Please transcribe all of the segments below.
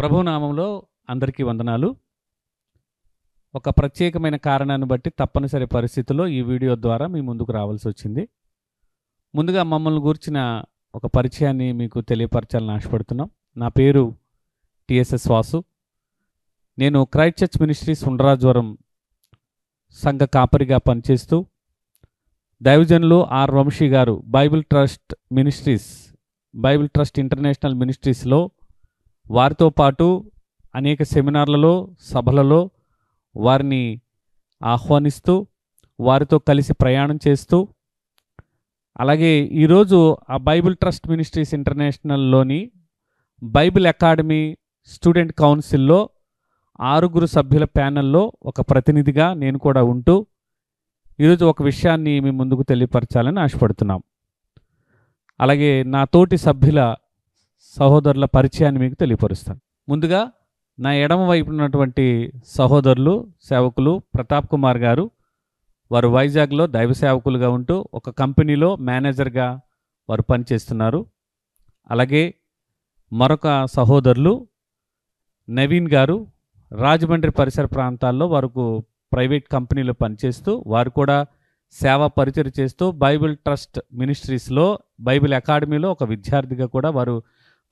ప్రభునామంలో అందరికీ వందనాలు. ఒక ప్రత్యేకమైన కారణాన్ని బట్టి తప్పనిసరి పరిస్థితుల్లో ఈ వీడియో ద్వారా మీ ముందుకు రావాల్సి వచ్చింది. ముందుగా మమ్మల్ని గూర్చిన ఒక పరిచయాన్ని మీకు తెలియపరచాలని ఆశపడుతున్నాం. నా పేరు టిఎస్ఎస్ వాసు. నేను క్రైస్ట్ చర్చ్ మినిస్ట్రీస్ ఉండ్రాజవరం సంఘ కాపరిగా పనిచేస్తూ దైవజనులు ఆర్ వంశీ గారు బైబిల్ ట్రస్ట్ ఇంటర్నేషనల్ మినిస్ట్రీస్లో వారితో పాటు అనేక సెమినార్లలో సభలలో వారిని ఆహ్వానిస్తూ వారితో కలిసి ప్రయాణం చేస్తూ అలాగే ఈరోజు ఆ బైబిల్ ట్రస్ట్ మినిస్ట్రీస్ ఇంటర్నేషనల్లోని బైబిల్ అకాడమీ స్టూడెంట్ కౌన్సిల్లో 6 సభ్యుల ప్యానెల్లో ఒక ప్రతినిధిగా నేను కూడా ఉంటూ ఈరోజు ఒక విషయాన్ని మీ ముందుకు తెలియపరచాలని ఆశపడుతున్నాం. అలాగే నా తోటి సభ్యుల సహోదరుల పరిచయాన్ని మీకు తెలియపరుస్తాను. ముందుగా నా ఎడమ వైపు ఉన్నటువంటి సహోదరులు సేవకులు ప్రతాప్ కుమార్ గారు. వారు వైజాగ్లో దైవ సేవకులుగా ఉంటూ ఒక కంపెనీలో మేనేజర్గా వారు పనిచేస్తున్నారు. అలాగే మరొక సహోదరులు నవీన్ గారు రాజమండ్రి పరిసర ప్రాంతాల్లో వారు ప్రైవేట్ కంపెనీలో పనిచేస్తూ వారు కూడా సేవా పరిచయం చేస్తూ బైబిల్ ట్రస్ట్ మినిస్ట్రీస్లో బైబిల్ అకాడమీలో ఒక విద్యార్థిగా కూడా వారు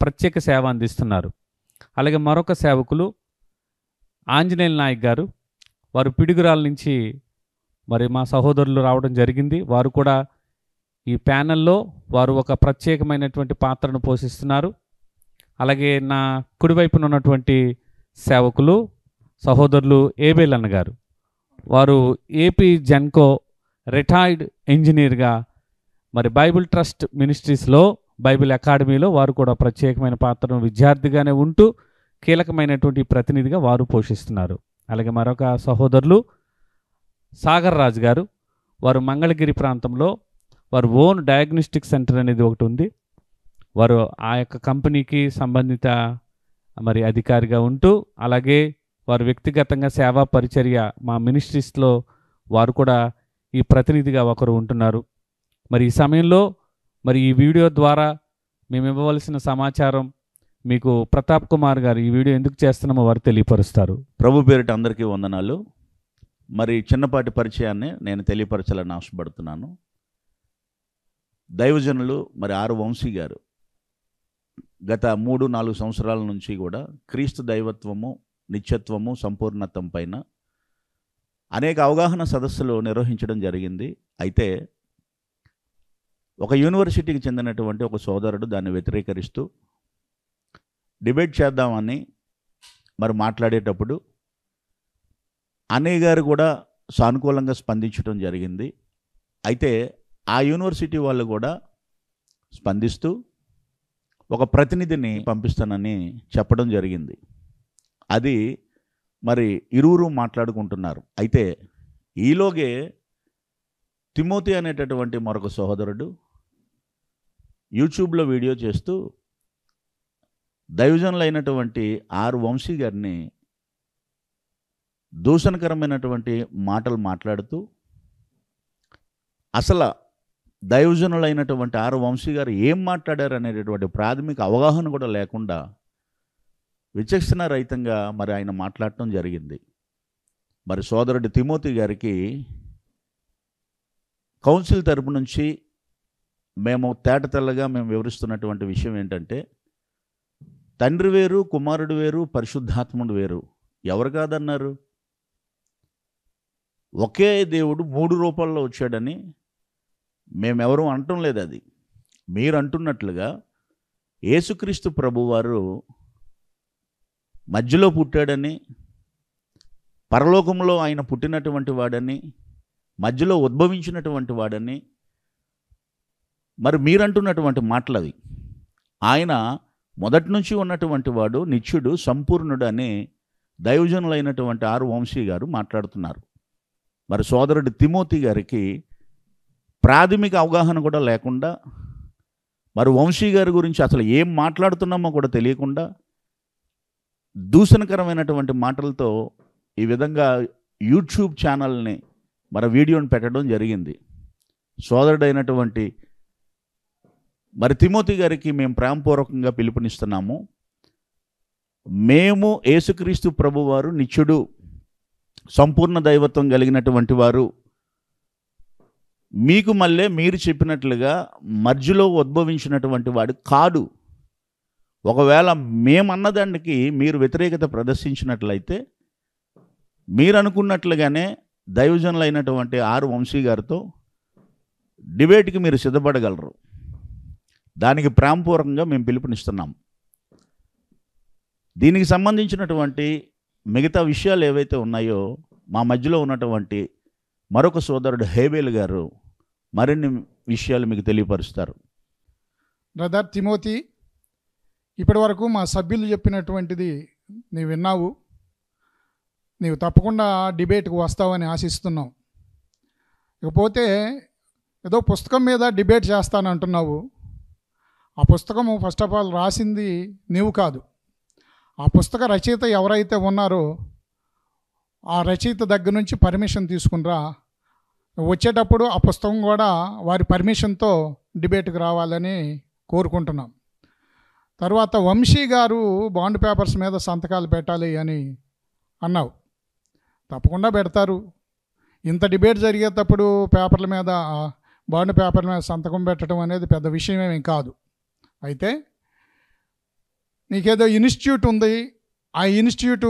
ప్రత్యేక సేవ అందిస్తున్నారు. అలాగే మరొక సేవకులు ఆంజనేయుల నాయక్ గారు. వారు పిడుగురాల నుంచి మరి మా సహోదరులు రావడం జరిగింది. వారు కూడా ఈ ప్యానెల్లో వారు ఒక ప్రత్యేకమైనటువంటి పాత్రను పోషిస్తున్నారు. అలాగే నా కుడివైపున ఉన్నటువంటి సేవకులు సహోదరులు ఏబేల్ అన్న గారు. వారు ఏపీ జెన్కో రిటైర్డ్ ఇంజనీర్గా మరి బైబిల్ ట్రస్ట్ మినిస్ట్రీస్లో బైబిల్ అకాడమీలో వారు కూడా ప్రత్యేకమైన పాత్రను విద్యార్థిగానే ఉంటూ కీలకమైనటువంటి ప్రతినిధిగా వారు పోషిస్తున్నారు. అలాగే మరొక సహోదరులు సాగర్ రాజు గారు. వారు మంగళగిరి ప్రాంతంలో వారు ఓన్ డయాగ్నోస్టిక్ సెంటర్ అనేది ఒకటి ఉంది. వారు ఆ యొక్క కంపెనీకి సంబంధిత మరి అధికారిగా ఉంటూ అలాగే వారు వ్యక్తిగతంగా సేవా పరిచర్య మా మినిస్ట్రీస్లో వారు కూడా ఈ ప్రతినిధిగా ఒకరు ఉంటున్నారు. మరి ఈ సమయంలో మరి ఈ వీడియో ద్వారా మేము ఇవ్వవలసిన సమాచారం మీకు ప్రతాప్ కుమార్ గారు ఈ వీడియో ఎందుకు చేస్తున్నామో వారు తెలియపరుస్తారు. ప్రభు పేరిట అందరికీ వందనాలు. మరి చిన్నపాటి పరిచయాన్ని నేను తెలియపరచాలని ఆశపడుతున్నాను. దైవజనులు మరి ఆర్ వంశీ గారు గత 3-4 సంవత్సరాల నుంచి కూడా క్రీస్తు దైవత్వము నిత్యత్వము సంపూర్ణత్వం పైన అనేక అవగాహన సదస్సులు నిర్వహించడం జరిగింది. అయితే ఒక యూనివర్సిటీకి చెందినటువంటి ఒక సోదరుడు దాన్ని వ్యతిరేకరిస్తూ డిబేట్ చేద్దామని మరి మాట్లాడేటప్పుడు అన్నయ్య గారు కూడా సానుకూలంగా స్పందించడం జరిగింది. అయితే ఆ యూనివర్సిటీ వాళ్ళు కూడా స్పందిస్తూ ఒక ప్రతినిధిని పంపిస్తానని చెప్పడం జరిగింది. అది మరి ఇరువురు మాట్లాడుకుంటున్నారు. అయితే ఈలోగే తిమోతి అనేటటువంటి మరొక సహోదరుడు యూట్యూబ్లో వీడియో చేస్తూ దైవజనులైనటువంటి ఆర్ వంశీ గారిని దూషణకరమైనటువంటి మాటలు మాట్లాడుతూ అసలు దైవజనులైనటువంటి ఆర్ వంశీ గారు ఏం మాట్లాడారు అనేటటువంటి ప్రాథమిక అవగాహన కూడా లేకుండా విచక్షణ రహితంగా మరి ఆయన మాట్లాడటం జరిగింది. మరి సోదరుడు తిమోతి గారికి కౌన్సిల్ తరపు నుంచి మేము తేటతెల్లగా మేము వివరిస్తున్నటువంటి విషయం ఏంటంటే తండ్రి వేరు, కుమారుడు వేరు, పరిశుద్ధాత్ముడు వేరు. ఎవరు కాదన్నారు? ఒకే దేవుడు 3 రూపాల్లో వచ్చాడని మేమెవరూ అనటం లేదు. అది మీరు అంటున్నట్లుగా యేసుక్రీస్తు ప్రభువారు మధ్యలో పుట్టాడని, పరలోకంలో ఆయన పుట్టినటువంటి వాడని, మధ్యలో ఉద్భవించినటువంటి వాడని మరి మీరంటున్నటువంటి మాటలు అవి. ఆయన మొదటి నుంచి ఉన్నటువంటి వాడు, నిత్యుడు, సంపూర్ణుడు అని దైవజనులైనటువంటి ఆర్ వంశీ గారు మాట్లాడుతున్నారు. మరి సోదరుడు తిమోతి గారికి ప్రాథమిక అవగాహన కూడా లేకుండా మరి వంశీ గారి గురించి అసలు ఏం మాట్లాడుతున్నామో కూడా తెలియకుండా దూషణకరమైనటువంటి మాటలతో ఈ విధంగా యూట్యూబ్ ఛానల్ని మరి వీడియోని పెట్టడం జరిగింది. సోదరుడైనటువంటి మరి తిమోతి గారికి మేము ప్రేమపూర్వకంగా పిలుపునిస్తున్నాము. మేము యేసుక్రీస్తు ప్రభువారు నిత్యుడు, సంపూర్ణ దైవత్వం కలిగినటువంటి వారు, మీకు మళ్ళీ మీరు చెప్పినట్లుగా మధ్యలో ఉద్భవించినటువంటి వాడు కాడు. ఒకవేళ మేమన్నదానికి మీరు వ్యతిరేకత ప్రదర్శించినట్లయితే మీరు అనుకున్నట్లుగానే దైవజనులైనటువంటి ఆర్ వంశీ గారితో డిబేట్కి మీరు సిద్ధపడగలరు. దానికి ప్రేమపూర్వకంగా మేము పిలుపునిస్తున్నాం. దీనికి సంబంధించినటువంటి మిగతా విషయాలు ఏవైతే ఉన్నాయో మా మధ్యలో ఉన్నటువంటి మరొక సోదరుడు హేబేల్ గారు మరిన్ని విషయాలు మీకు తెలియపరుస్తారు. బ్రదర్ తిమోతి, ఇప్పటి వరకు మా సభ్యులు చెప్పినటువంటిది నీవు విన్నావు. నీవు తప్పకుండా డిబేట్కి వస్తావని ఆశిస్తున్నావు. ఇకపోతే ఏదో పుస్తకం మీద డిబేట్ చేస్తానంటున్నావు. ఆ పుస్తకము ఫస్ట్ ఆఫ్ ఆల్ రాసింది నీవు కాదు. ఆ పుస్తక రచయిత ఎవరైతే ఉన్నారో ఆ రచయిత దగ్గర నుంచి పర్మిషన్ తీసుకునిరా. వచ్చేటప్పుడు ఆ పుస్తకం కూడా వారి పర్మిషన్తో డిబేట్కి రావాలని కోరుకుంటున్నాం. తర్వాత వంశీ గారు బాండ్ పేపర్స్ మీద సంతకాలు పెట్టాలి అని అన్నావు. తప్పకుండా పెడతారు. ఇంత డిబేట్ జరిగేటప్పుడు పేపర్ల మీద, బాండ్ పేపర్ల మీద సంతకం పెట్టడం అనేది పెద్ద విషయం ఏమీ కాదు. అయితే నీకేదో ఇన్స్టిట్యూట్ ఉంది, ఆ ఇన్స్టిట్యూట్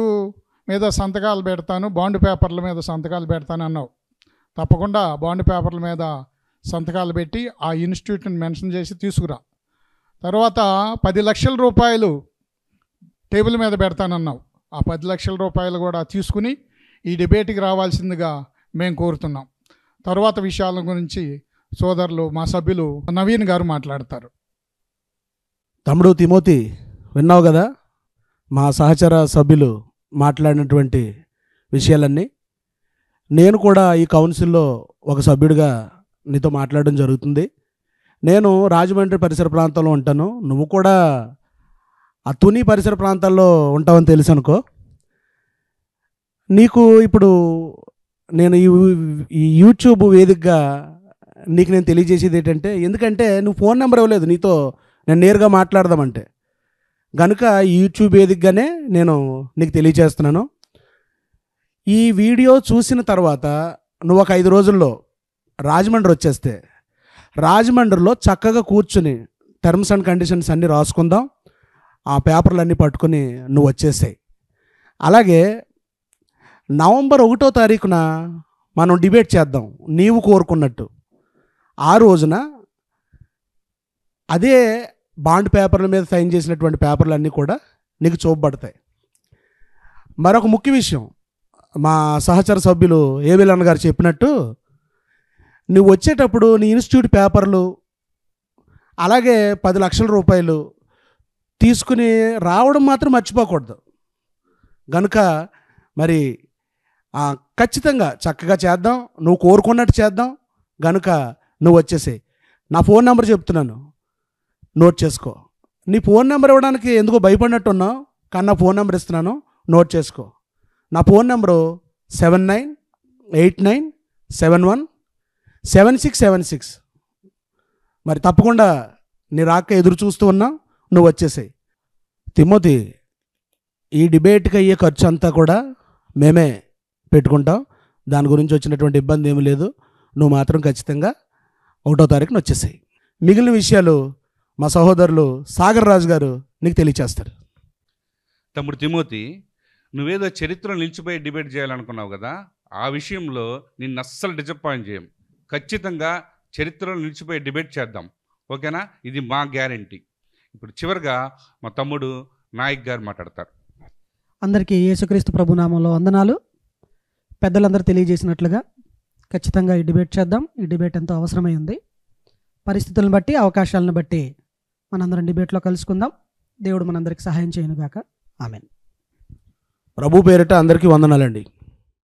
మీద సంతకాలు పెడతాను, బాండ్ పేపర్ల మీద సంతకాలు పెడతాను అన్నావు. తప్పకుండా బాండ్ పేపర్ల మీద సంతకాలు పెట్టి ఆ ఇన్స్టిట్యూట్ని మెన్షన్ చేసి తీసుకురా. తర్వాత 10 లక్షల రూపాయలు టేబుల్ మీద పెడతానన్నావు. ఆ 10 లక్షల రూపాయలు కూడా తీసుకుని ఈ డిబేట్కి రావాల్సిందిగా మేము కోరుతున్నాం. తర్వాత విషయాల గురించి సోదరులు మా సభ్యులు నవీన్ గారు మాట్లాడతారు. తమ్ముడు తిమోతి, విన్నావు కదా మా సహచర సభ్యులు మాట్లాడినటువంటి విషయాలన్నీ. నేను కూడా ఈ కౌన్సిల్లో ఒక సభ్యుడిగా నీతో మాట్లాడడం జరుగుతుంది. నేను రాజమండ్రి పరిసర ప్రాంతంలో ఉంటాను. నువ్వు కూడా ఆ తుని పరిసర ప్రాంతాల్లో ఉంటావని తెలుసు అనుకో. నీకు ఇప్పుడు నేను ఈ యూట్యూబ్ వేదికగా నీకు నేను తెలియజేసేది ఏంటంటే, ఎందుకంటే నువ్వు ఫోన్ నెంబర్ ఇవ్వలేదు నీతో నేను నేరుగా మాట్లాడదామంటే, కనుక యూట్యూబ్ వేదికగానే నేను నీకు తెలియజేస్తున్నాను. ఈ వీడియో చూసిన తర్వాత నువ్వు ఒక 5 రోజుల్లో రాజమండ్రి వచ్చేస్తే, రాజమండ్రిలో చక్కగా కూర్చుని టర్మ్స్ అండ్ కండిషన్స్ అన్నీ రాసుకుందాం. ఆ పేపర్లన్నీ పట్టుకొని నువ్వు వచ్చేసాయి. అలాగే నవంబర్ 1వ తారీఖున మనం డిబేట్ చేద్దాం నీవు కోరుకున్నట్టు. ఆ రోజున అదే బాండ్ పేపర్ల మీద సైన్ చేసినటువంటి పేపర్లన్నీ కూడా నీకు చూపబడతాయి. మరొక ముఖ్య విషయం, మా సహచర సభ్యులు ఏబిల్ అన్న గారు చెప్పినట్టు, నువ్వు వచ్చేటప్పుడు నీ ఇన్స్టిట్యూట్ పేపర్లు అలాగే 10 లక్షల రూపాయలు తీసుకుని రావడం మాత్రం మర్చిపోకూడదు. కనుక మరి ఖచ్చితంగా చక్కగా చేద్దాం, నువ్వు కోరుకున్నట్టు చేద్దాం. కనుక నువ్వు వచ్చేసేయి. నా ఫోన్ నెంబర్ చెప్తున్నాను, నోట్ చేసుకో. నీ ఫోన్ నెంబర్ ఇవ్వడానికి ఎందుకో భయపడినట్టు ఉన్నావు, కానీ నా ఫోన్ నెంబర్ ఇస్తున్నాను, నోట్ చేసుకో. నా ఫోన్ నెంబరు 7989717676. మరి తప్పకుండా నీ రాక ఎదురు చూస్తూ ఉన్నావు, నువ్వు వచ్చేసాయి. తిమోతి, ఈ డిబేట్కి అయ్యే ఖర్చు అంతా కూడా మేమే పెట్టుకుంటాం. దాని గురించి వచ్చినటువంటి ఇబ్బంది ఏమీ లేదు. నువ్వు మాత్రం ఖచ్చితంగా 1వ తారీఖున వచ్చేసాయి. మిగిలిన విషయాలు మా సహోదరులు సాగర్ రాజు గారు నీకు తెలియచేస్తారు. తమ్ముడు తిమోతి, నువ్వేదో చరిత్రలో నిలిచిపోయి డిబేట్ చేయాలనుకున్నావు కదా, ఆ విషయంలో నిన్ను అస్సలు డిసప్పాయింట్ చేయం. ఖచ్చితంగా చరిత్రలో నిలిచిపోయి డిబేట్ చేద్దాం, ఓకేనా? ఇది మా గ్యారంటీ. ఇప్పుడు చివరిగా మా తమ్ముడు నాయక్ గారు మాట్లాడతారు. అందరికీ యేసుక్రీస్తు ప్రభునామంలో వందనాలు. పెద్దలందరూ తెలియజేసినట్లుగా ఖచ్చితంగా ఈ డిబేట్ చేద్దాం. ఈ డిబేట్ ఎంతో అవసరమై ఉంది. పరిస్థితులను బట్టి, అవకాశాలను బట్టి మనందరం డిబేట్లో కలుసుకుందాం. దేవుడు మనందరికి సహాయం చేయనుగాక. ఆమెన్. ప్రభు పేరిట అందరికీ వందనాలండి.